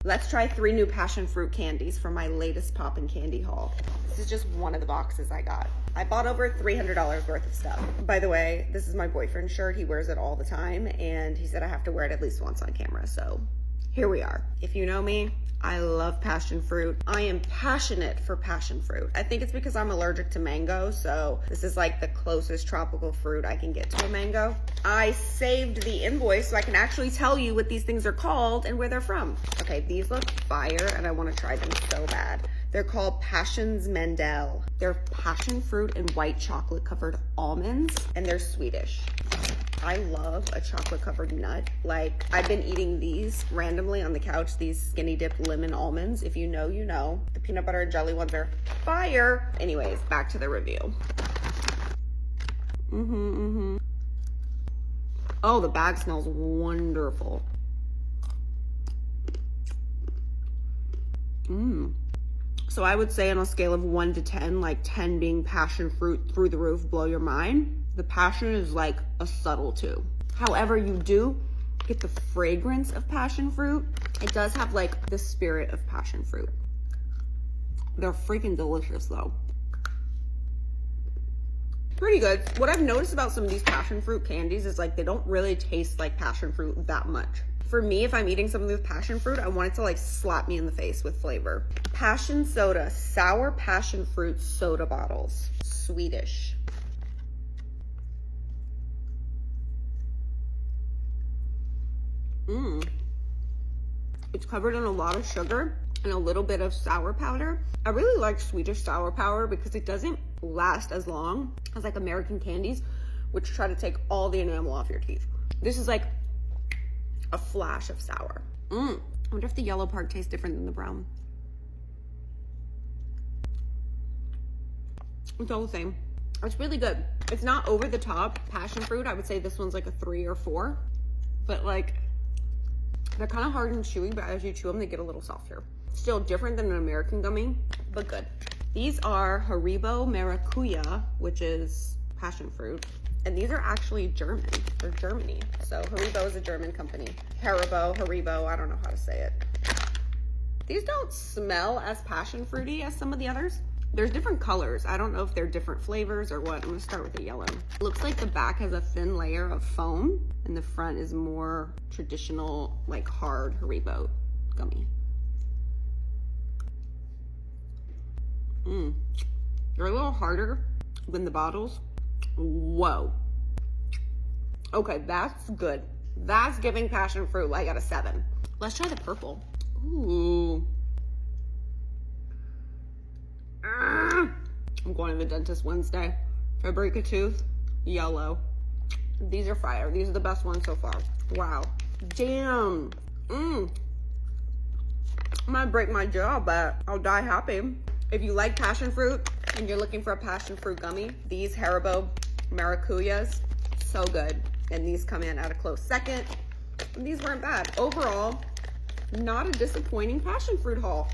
Let's try 3 new passion fruit candies from my latest poppin' candy haul. This is just one of the boxes I got. I bought over $300 worth of stuff. By the way, this is my boyfriend's shirt. He wears it all the time, and he said I have to wear it at least once on camera, so here we are. If you know me, I love passion fruit. I am passionate for passion fruit. I think it's because I'm allergic to mango, so this is like the closest tropical fruit I can get to a mango. I saved the invoice so I can actually tell you what these things are called and where they're from. Okay, these look fire and I wanna try them so bad. They're called Passions Mendel. They're passion fruit and white chocolate covered almonds, and they're Swedish. I love a chocolate covered nut. Like, I've been eating these randomly on the couch, these skinny dip lemon almonds. If you know, you know. The peanut butter and jelly ones are fire. Anyways, back to the review. Oh, the bag smells wonderful. So I would say on a scale of 1 to 10, like 10 being passion fruit through the roof, blow your mind. The passion is like a subtle 2. However, you do get the fragrance of passion fruit. It does have like the spirit of passion fruit. They're freaking delicious though. Pretty good. What I've noticed about some of these passion fruit candies is like they don't really taste like passion fruit that much. For me, if I'm eating something with passion fruit, I want it to like slap me in the face with flavor. Passion soda, sour passion fruit soda bottles, Swedish. It's covered in a lot of sugar and a little bit of sour powder. I really like Swedish sour powder because it doesn't last as long as like American candies, which try to take all the enamel off your teeth. This is like a flash of sour. I wonder if the yellow part tastes different than the brown. It's all the same. It's really good. It's not over the top passion fruit. I would say this one's like a 3 or 4, but like they're kind of hard and chewy, but as you chew them, they get a little softer. Still different than an American gummy, but good. These are Haribo Maracuja, which is passion fruit. And these are actually German, or Germany. So Haribo is a German company. Haribo, I don't know how to say it. These don't smell as passion fruity as some of the others. There's different colors. I don't know if they're different flavors or what. I'm gonna start with the yellow. Looks like the back has a thin layer of foam and the front is more traditional, like hard Haribo gummy. They're a little harder than the bottles. Whoa. Okay, that's good. That's giving passion fruit like at a 7. Let's try the purple. Ooh. I'm going to the dentist Wednesday. If I break a tooth, yellow. These are fire. These are the best ones so far. Wow. Damn. I might break my jaw, but I'll die happy. If you like passion fruit and you're looking for a passion fruit gummy, these Haribo Maracujas, so good. And these come in at a close second. And these weren't bad. Overall, not a disappointing passion fruit haul.